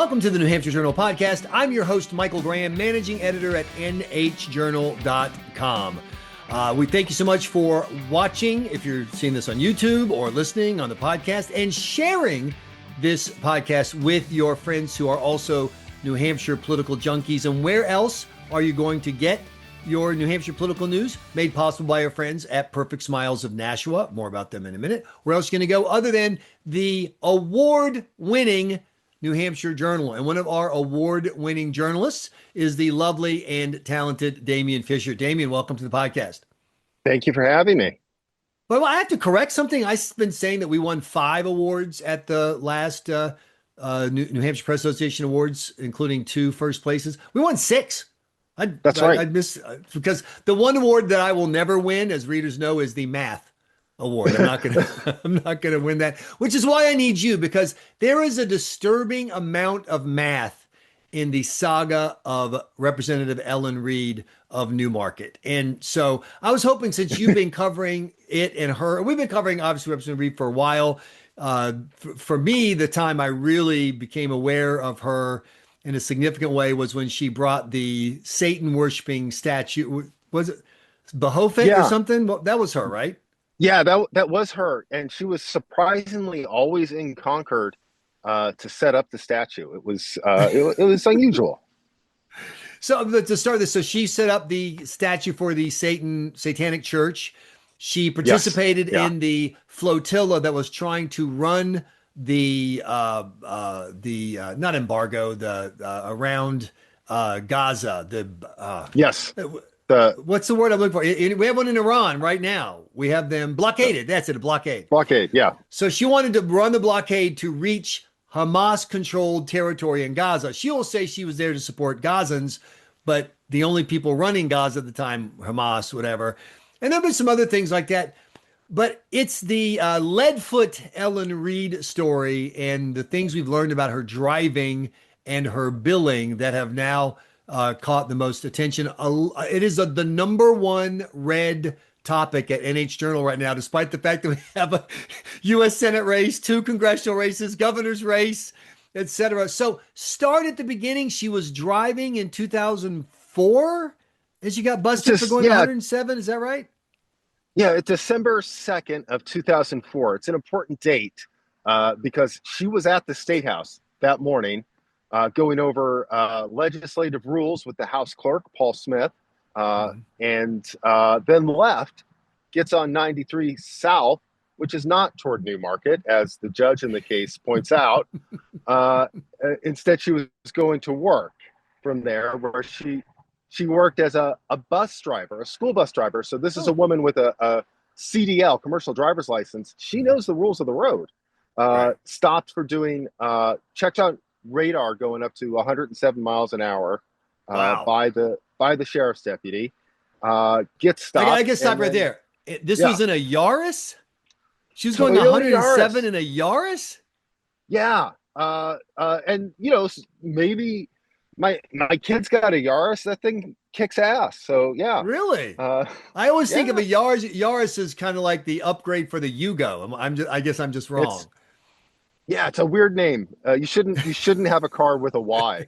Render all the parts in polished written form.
Welcome to the New Hampshire Journal podcast. I'm your host, Michael Graham, managing editor at NHJournal.com. We thank you so much for watching, if you're seeing this on YouTube or listening on the podcast, and sharing this podcast with your friends who are also New Hampshire political junkies. And where else are you going to get your New Hampshire political news? Made possible by our friends at Perfect Smiles of Nashua. More about them in a minute. Where else are you going to go other than the award-winning New Hampshire Journal? And one of our award-winning journalists is the lovely and talented Damien Fisher. Damien, welcome to the podcast. Thank you for having me. Well, I have to correct something. I've been saying that we won 5 awards at the last New Hampshire Press Association Awards, including 2 first places. We won 6. That's right. I miss because the one award that I will never win, as readers know, is the math award. I'm not gonna win that, which is why I need you, because there is a disturbing amount of math in the saga of Representative Ellen Reed of Newmarket. And so I was hoping, since you've been covering it and her, we've been covering obviously Representative Reed for a while. For me, the time I really became aware of her in a significant way was when she brought the Satan worshiping statue. Was it Baphomet or something? Well, that was her, right? Yeah, that was her. And she was surprisingly always in Concord to set up the statue. It was unusual. So to start this, so she set up the statue for the Satanic Church. She participated in the flotilla that was trying to run the not embargo, around Gaza. Yes. What's the word I'm looking for? We have one in Iran right now. We have them blockaded. That's it, a blockade. Blockade, yeah. So she wanted to run the blockade to reach Hamas-controlled territory in Gaza. She'll say she was there to support Gazans, but the only people running Gaza at the time, Hamas, whatever. And there have been some other things like that. But it's the Leadfoot Ellen Reed story and the things we've learned about her driving and her billing that have now caught the most attention. It is the number one read topic at NH Journal right now, despite the fact that we have a U.S. Senate race, 2 congressional races, governor's race, etc. So start at the beginning. She was driving in 2004 and she got busted for going 107. Is that right? Yeah, it's December 2nd of 2004. It's an important date because she was at the State House that morning going over legislative rules with the House clerk, Paul Smith, and then left, gets on 93 South, which is not toward Newmarket, as the judge in the case points out. Instead, she was going to work from there, where she worked as a bus driver, a school bus driver. So this is a woman with a CDL, commercial driver's license. She knows the rules of the road. Stopped for doing, checked out radar going up to 107 miles an hour by the sheriff's deputy. Gets stopped. I guess stop right there. This was in a Yaris? She was going 107 in a Yaris? Yeah. And, maybe my kid's got a Yaris. That thing kicks ass. So, yeah. Really? I always think of a Yaris. Yaris is kind of like the upgrade for the Yugo. I guess I'm just wrong. It's a weird name. You shouldn't have a car with a Y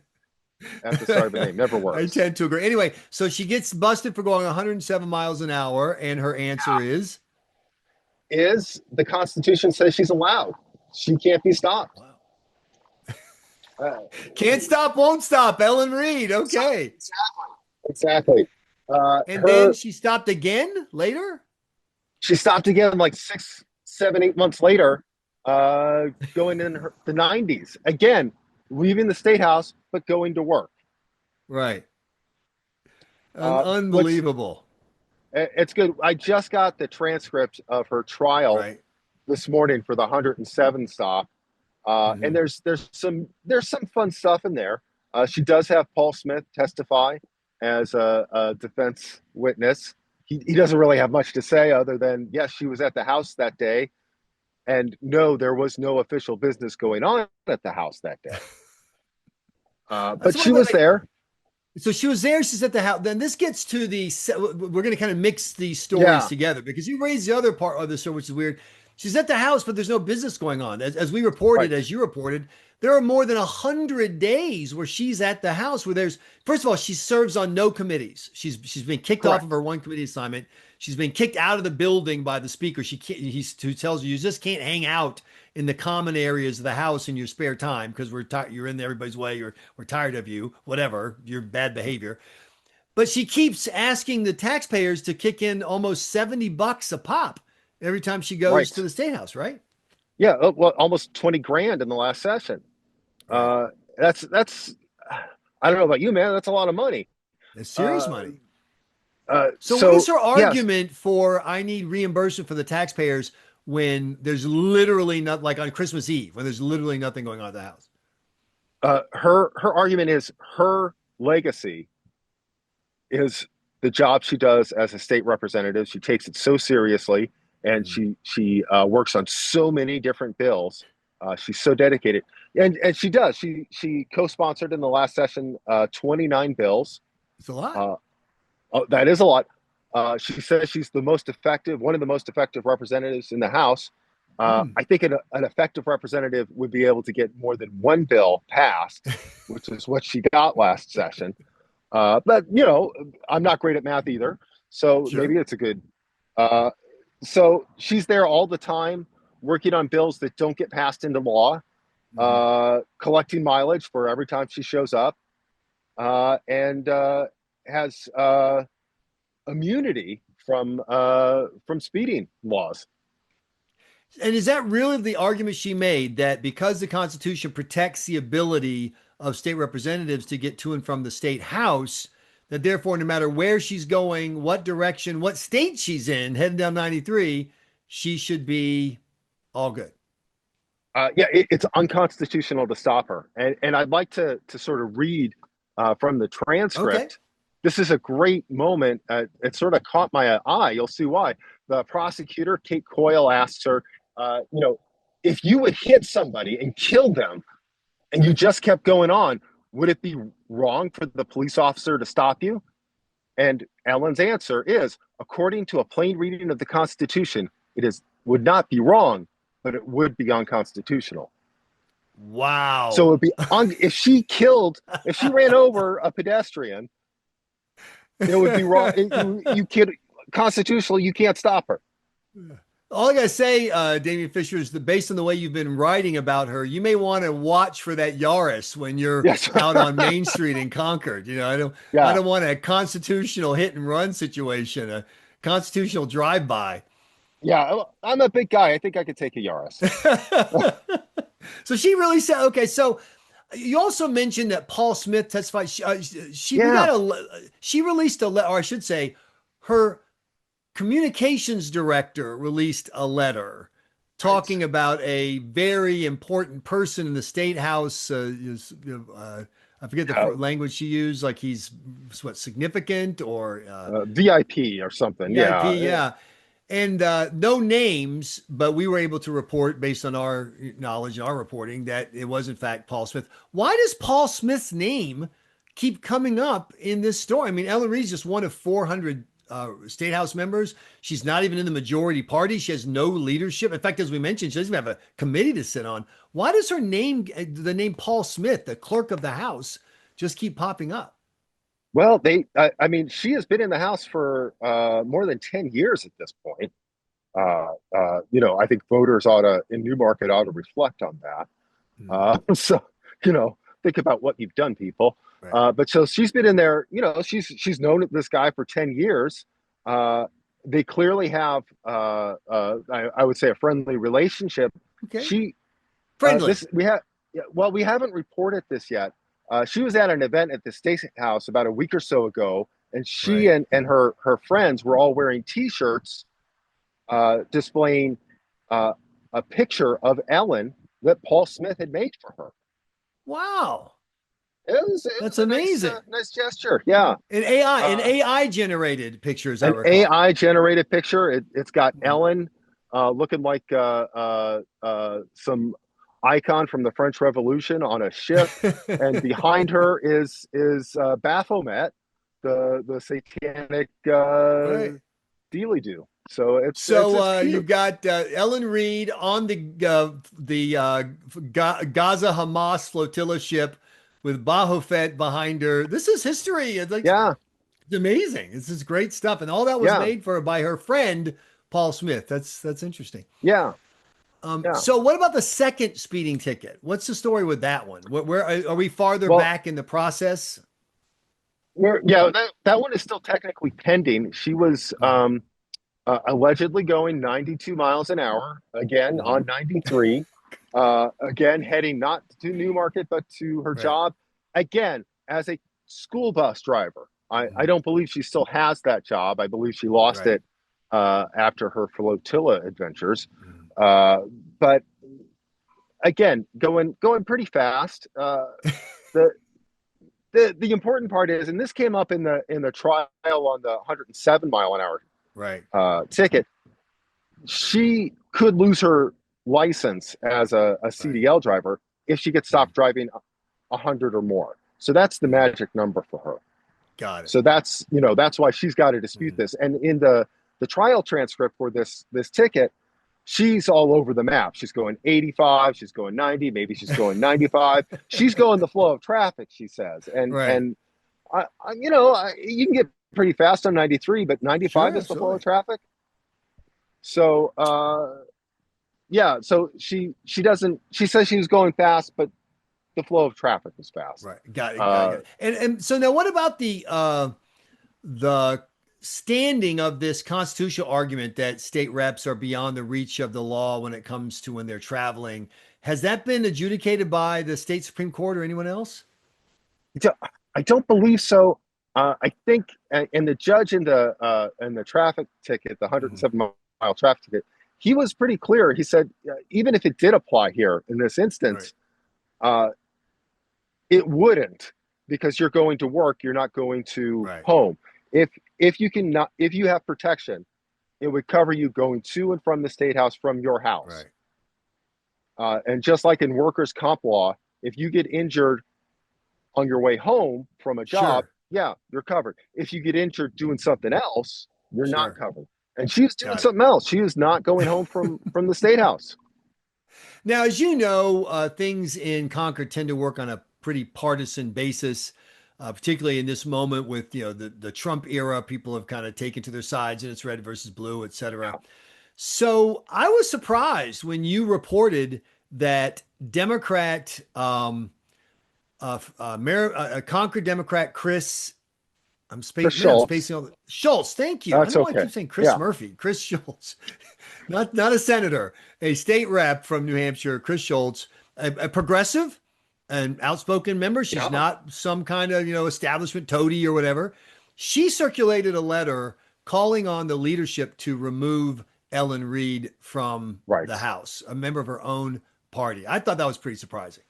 at the start of the name. Never works. I tend to agree. Anyway, so she gets busted for going 107 miles an hour, and her answer is the Constitution says she's allowed. She can't be stopped. Wow. Can't stop, won't stop. Ellen Reed. Okay. Exactly. Then she stopped again later? She stopped again like 6, 7, 8 months later, going in the 90s. Again, leaving the State House, but going to work. Right. Unbelievable. It's good. I just got the transcript of her trial this morning for the 107 stop. And there's some fun stuff in there. She does have Paul Smith testify as a defense witness. He doesn't really have much to say other than, yes, she was at the house that day. And no, there was no official business going on at the house that day. But she was there. So she was there. She's at the house. Then this gets to we're going to kind of mix these stories together, because you raised the other part of the story, which is weird. She's at the house, but there's no business going on. As we reported, Right. as you reported, there are more than 100 days where she's at the house where there's, first of all, she serves on no committees. She's been kicked off of Correct. her one committee assignment. She's been kicked out of the building by the speaker. She can't, who tells you just can't hang out in the common areas of the house in your spare time because we're tired. You're in everybody's way. We're tired of you. Whatever your bad behavior. But she keeps asking the taxpayers to kick in almost $70 a pop every time she goes Right. to the state house, right? Yeah. Well, almost 20 grand in the last session. Right. That's I don't know about you, man. That's a lot of money. It's serious Uh, money. So what is so her yes, argument for I need reimbursement for the taxpayers when there's literally not, like on Christmas Eve, when there's literally nothing going on at the house? her argument is her legacy is the job she does as a state representative. She takes it so seriously, and Mm. she works on so many different bills. She's so dedicated, and she does. She co-sponsored in the last session 29 bills. It's a lot. Uh, that is a lot. She says she's the most effective, one of the most effective representatives in the House. Mm. I think an effective representative would be able to get more than one bill passed, which is what she got last session. But I'm not great at math either, so Sure. maybe it's a good. Uh, so she's there all the time, working on bills that don't get passed into law, Mhm. collecting mileage for every time she shows up, and has immunity from speeding laws. And is that really the argument she made, that because the Constitution protects the ability of state representatives to get to and from the state house, that therefore, no matter where she's going, what direction, what state she's in, heading down 93, she should be all good? Yeah, it's unconstitutional to stop her, and I'd like to sort of read from the Okay. transcript. This is a great moment. It sort of caught my eye. You'll see why. The prosecutor, Kate Coyle, asks her, if you would hit somebody and kill them, and you just kept going on, would it be wrong for the police officer to stop you? And Ellen's answer is, according to a plain reading of the Constitution, would not be wrong, but it would be unconstitutional. So Wow. it'd be if she ran over a pedestrian, it would be wrong. You can't constitutionally, you can't stop her. All I gotta say, Damien Fisher, is that based on the way you've been writing about her, you may want to watch for that Yaris when you're Yes. out on Main Street in Concord. I Yeah. don't want a constitutional hit and run situation, a constitutional drive by. Yeah. I'm a big guy. I think I could take a Yaris. So she really said, okay. So you also mentioned that Paul Smith testified. Yeah. She released or I should say, her communications director released a letter Right. talking about a very important person in the state house. I forget the Uh, language she used, like he's what, significant or VIP or something. VIP, Yeah. yeah. And no names, but we were able to report based on our knowledge and our reporting that it was in fact Paul Smith. Why does Paul Smith's name keep coming up in this story? I mean, Ellen Reed's just one of 400 state house members. She's not even in the majority party. She has no leadership. In fact, as we mentioned, she doesn't even have a committee to sit on. Why does her name, the name Paul Smith, the clerk of the house, just keep popping up? Well, I mean, she has been in the House for more than 10 years at this point. I think voters in Newmarket ought to reflect on that. Hmm. So, think about what you've done, people. Right. But so she's been in there, she's known this guy for 10 years. They clearly have, I would say, a friendly relationship. Okay. She, Friendly. we haven't reported this yet. She was at an event at the Stacy House about a week or so ago, and she Right. and her friends were all wearing T-shirts displaying a picture of Ellen that Paul Smith had made for her. Wow. It was That's a nice amazing. nice gesture. Yeah. An Uh, AI generated picture, as I an recall. AI generated picture. It's got Mhm. Ellen looking like some icon from the French Revolution on a ship, and behind her is Baphomet, the satanic Right. dealy do. So it's cute. you've got Ellen Reed on the Gaza Hamas flotilla ship with Baphomet behind her. This is history. It's like Yeah, it's amazing. This is great stuff, and all that was yeah, made for by her friend Paul Smith. That's interesting. yeah, yeah. So what about the second speeding ticket? What's the story with that one? Where are we farther Well, back in the process? that one is still technically pending. She was Mhm. allegedly going 92 miles an hour again on Mhm. 93. Again, heading not to Newmarket but to her Right. job again as a school bus driver. I Mhm. don't believe she still has that job. I believe she lost Right. it after her flotilla adventures. Mhm. Uh, but again, going pretty fast. The the important part is, and this came up in the trial on the 107 mile an hour Right. ticket, she could lose her license as a Right. CDL driver if she gets Mhm. stopped driving 100 or more. So that's the Mhm. magic number for her. Got it. So that's why she's got to dispute Mhm. this. And in the trial transcript for this ticket, she's all over the map. She's going 85, she's going 90, maybe she's going 95. She's going the flow of traffic, she says. And Right. and you can get pretty fast on 93, but 95 Sure. is the flow of Absolutely. traffic. So yeah, so she doesn't. She says she was going fast, but the flow of traffic was fast. Right. Got it. Got it. Uh, Got it. And so now, what about the standing of this constitutional argument that state reps are beyond the reach of the law when it comes to when they're traveling? Has that been adjudicated by the state Supreme Court or anyone else? I don't believe so. I think, and the judge in the traffic ticket, the Mhm. 107-mile traffic ticket, he was pretty clear. He said even if it did apply here in this Right. instance, uh, it wouldn't, because you're going to work, you're not going to Right. home. If if you have protection, it would cover you going to and from the state house from your house. Right. And just like in workers' comp law, if you get injured on your way home from a job, Sure. yeah, you're covered. If you get injured doing something else, you're not Sure. covered. And she was doing Got it. something else. She was not going home from the state house. Now, as you know, things in Concord tend to work on a pretty partisan basis, particularly in this moment with the Trump era. People have kind of taken to their sides, and it's red versus blue, et cetera. Yeah, So I was surprised when you reported that Democrat, Concord Democrat Chris, Chris man, I'm Schultz. spacing all Schultz. Thank you. I That's don't know why I okay. keep saying Chris Yeah, Murphy, Chris Schultz, not a senator, a state rep from New Hampshire, Chris Schultz, a progressive, an outspoken member. She's yeah, not some kind of establishment toady or whatever. She circulated a letter calling on the leadership to remove Ellen Reed from the right. House, a member of her own party. I thought that was pretty surprising.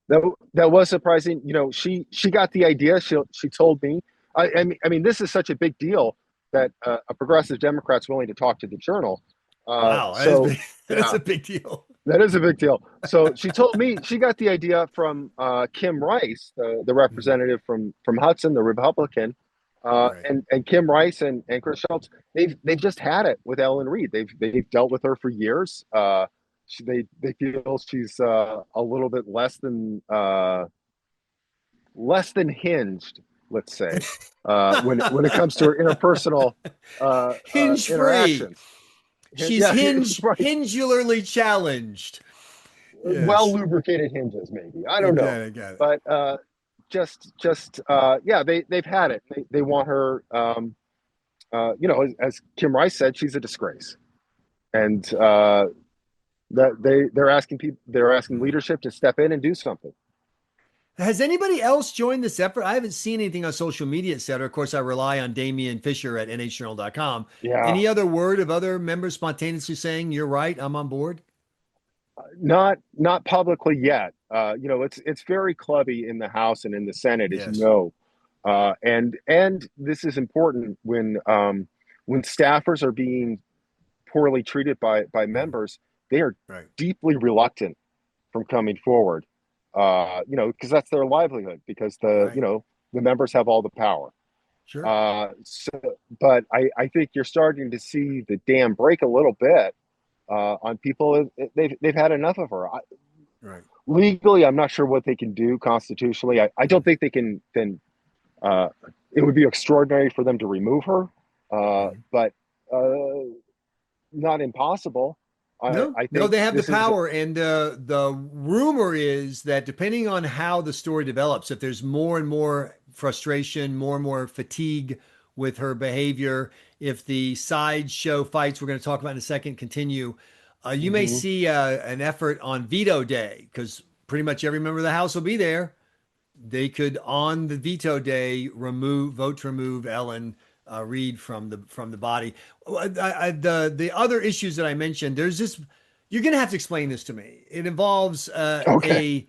That was surprising. She got the idea. She told me. I mean, this is such a big deal that a progressive Democrat's willing to talk to the Journal. Wow, that is So big. That's yeah, a big deal. that is a big deal. So she told me she got the idea from Kim Rice, the Mhm. representative from Hudson, the Republican, Right. and Kim Rice and Chris Schultz. They've just had it with Ellen Reed. They've dealt with her for years. They feel she's a little bit less than hinged, let's say, when it comes to her interpersonal Hinge free. interactions. She's Yeah, right. hingularly challenged. Well Yes. lubricated hinges, maybe. I I don't got know, it. I got it. but just yeah, they've had it. They want her. As Kim Rice said, she's a disgrace, and that they're asking Mhm. leadership to step in and do something. Has anybody else joined this effort? I haven't seen anything on social media, et cetera. Of course, I rely on Damien Fisher at NHJournal.com. Yeah, Any other word of other members spontaneously saying, you're right, I'm on board? not publicly yet. It's very clubby in the House and in the Senate, as you Yes. know, and this is important when staffers are being poorly treated by Mhm. members. They are Right. deeply reluctant from coming forward. Because that's their livelihood. Because Right. the members have all the power. Sure. So, but I think you're starting to see the dam break a little bit on people. They've had enough of her. Right. Legally, I'm not sure what they can do constitutionally. I don't think they can. Then it would be extraordinary for them to remove her, Mhm. but not impossible. No, I no, think they have the this is power, and the rumor is that depending on how the story develops, if there's more and more frustration, more and more fatigue with her behavior, if the sideshow fights we're going to talk about in a second continue, you may mhm. see an effort on veto day because pretty much every member of the House will be there. They could on the veto day vote to remove Ellen Reed from the body. The other issues that I mentioned, there's this. You're going to have to explain this to me. It involves Okay.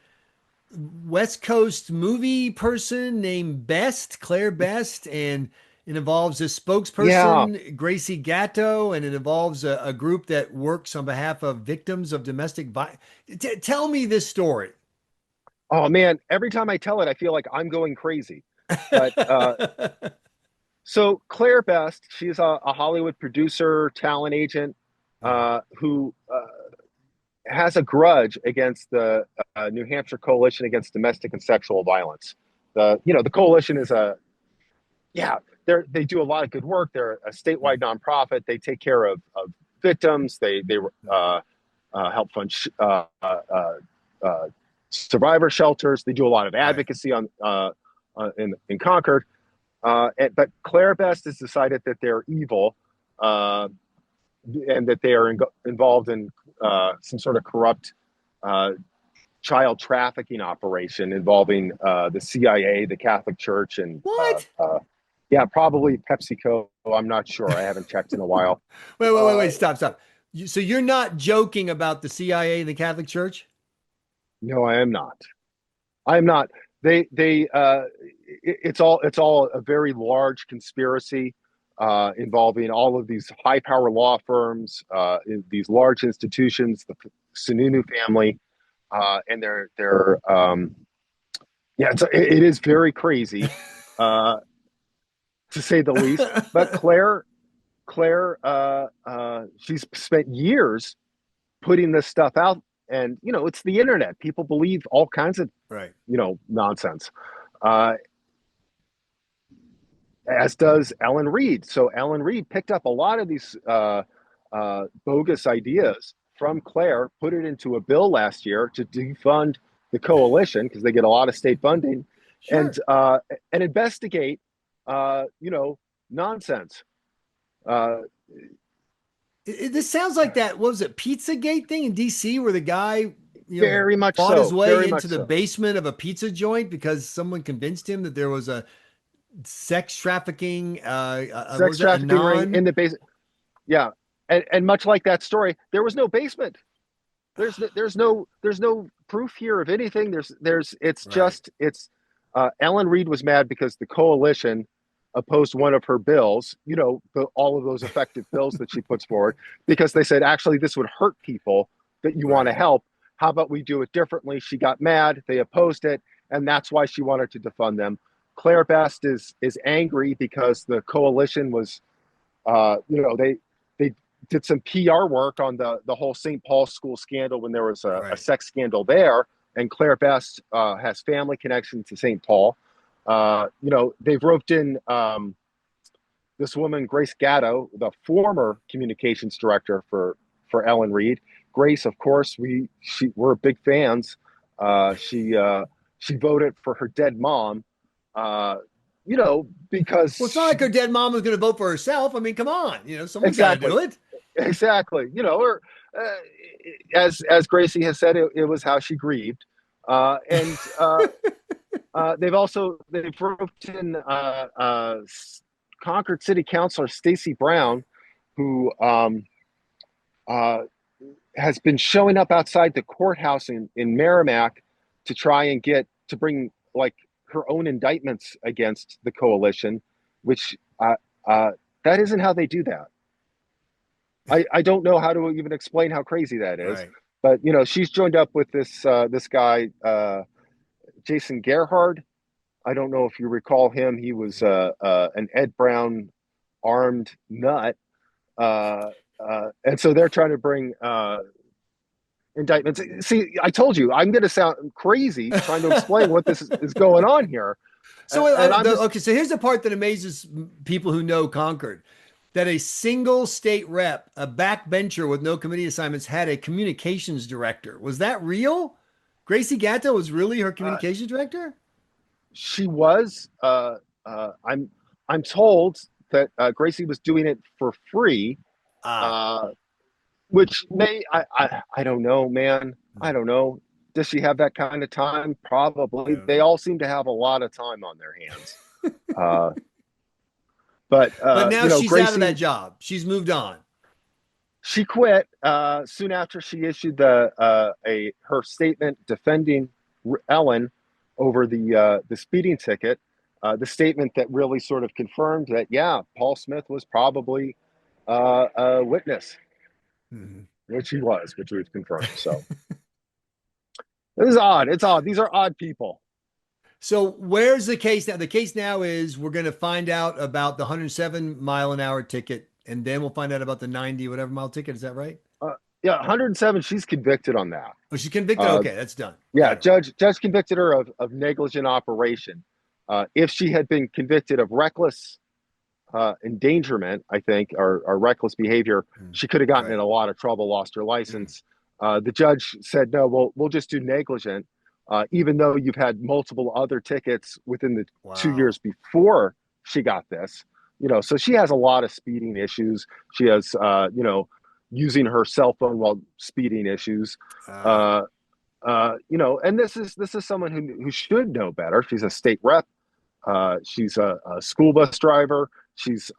a West Coast movie person named Best, Claire Best, and it involves a Yeah. spokesperson, Gracie Gatto, and it involves a group that works on behalf of victims of domestic violence. Tell me this story. Oh man, every time I tell it, I feel like I'm going crazy. But so Claire Best, she's a Hollywood producer, talent agent, Yeah. who has a grudge against the New Hampshire Coalition Against Domestic and Sexual Violence. The coalition is they do a lot of good work. They're a statewide nonprofit. They take care of victims. They help fund survivor shelters. They do a lot of Right. advocacy in Concord. But Claire Best has decided that they're evil and that they are involved in some sort of corrupt uh, child trafficking operation involving the CIA, the Catholic Church, and What? yeah, probably PepsiCo. I'm not sure. I haven't checked in a while. Wait. Uh, Stop. So you're not joking about the CIA and the Catholic Church? no, I am not. I am not. It's all a very large conspiracy involving all of these high power law firms, these large institutions, the Sununu family, and yeah, it is very crazy, uh, to say the least. But Claire, she's spent years putting this stuff out, and it's the internet. People believe all kinds of Right. nonsense. Uh, as does Ellen Reed. So Ellen Reed picked up a lot of these bogus ideas from Claire, put it into a bill last year to defund the coalition because they get a lot of state funding, and Sure. investigate, nonsense. Uh, This sounds like that. What was it, Pizzagate thing in DC where the guy, very much fought his so. way Very much into the so. basement of a pizza joint because someone convinced him that there was a sex trafficking, what Sex was it, a trafficking ring non? in the basement. Yeah, and much like that story, there was no basement. There's no proof here of anything. It's Right. just it's Ellen Reed was mad because the coalition opposed one of her bills, all of those effective bills that she puts forward, because they said actually this would hurt people that you want to Right. help. How about we do it differently? She got mad, they opposed it, and that's why she wanted to defund them. Claire Best is angry because the coalition was they did some PR work on the whole St. Paul school scandal when there was a Right. sex scandal there, and Claire Best has family connection to St. Paul. They've roped in this woman, Grace Gatto, the former communications director for Ellen Reed. Grace, of course, we're big fans. She voted for her dead mom. Well, it's Because not like her dead mom was going to vote for herself. I mean, come on, someone's got to exactly, do it. exactly. Or as Gracie has said, it was how she grieved. And they've roped in Concord City Councilor Stacy Brown, who uh, has been showing up outside the courthouse in Merrimack to try and bring like her own indictments against the coalition, which uh, that isn't how they do that. I don't know how to even explain how crazy that is, Right. but she's joined up with this guy Jason Gerhard, I don't know if you recall him. He was an Ed Brown armed nut. And so they're trying to bring indictments. See, I told you, I'm going to sound crazy trying to explain what this is going on here. So, And so here's the part that amazes people who know Concord, that a single state rep, a backbencher with no committee assignments, had a communications director. Was that real? Gracie Gatto was really her communications director? She was. I'm told that Gracie was doing it for free, which I don't know, man. I don't know. Does she have that kind of time? Probably. They all seem to have a lot of time on their hands. But now she's Gracie, out of that job. She's moved on. She quit soon after she issued her statement defending Ellen over the speeding ticket. The statement that really sort of confirmed that, yeah, Paul Smith was probably a witness, which we've confirmed. So this is odd. It's odd. These are odd people. So where's the case now? The case now is we're going to find out about the 107 mile an hour ticket, and then we'll find out about the 90 whatever mile ticket. Is that right? Yeah, 107. She's convicted on that. Oh, she's convicted. Okay, that's done. Yeah, judge convicted her of negligent operation. If she had been convicted of reckless endangerment, I think, or reckless behavior, she could have gotten in a lot of trouble, lost her license. The judge said, no, we'll just do negligent, even though you've had multiple other tickets within the 2 years before she got this. So she has a lot of speeding issues. She has, using her cell phone while speeding issues. And this is someone who should know better. She's a state rep. She's a school bus driver. She's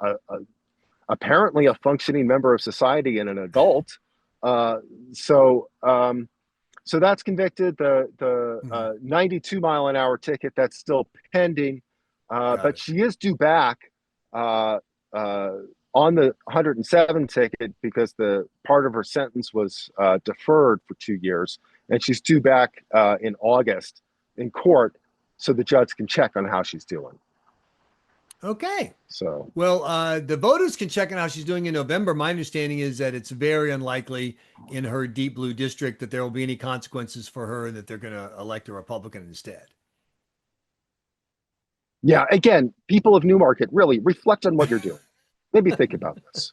apparently a functioning member of society and an adult. So that's convicted. The 92 mile an hour ticket, that's still pending. But she is due back on the 107 ticket because the part of her sentence was deferred for 2 years, and she's due back in August in court, so the judge can check on how she's doing. Okay. So, well, the voters can check on how she's doing in November. My understanding is that it's very unlikely in her deep blue district that there will be any consequences for her and that they're going to elect a Republican instead. Yeah. Again, people of Newmarket, really reflect on what you're doing. Maybe think about this.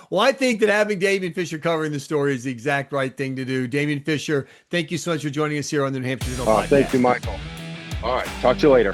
Well, I think that having Damien Fisher covering the story is the exact right thing to do. Damien Fisher, thank you so much for joining us here on the New Hampshire Journal podcast. Thank you, Michael. All right. Talk to you later.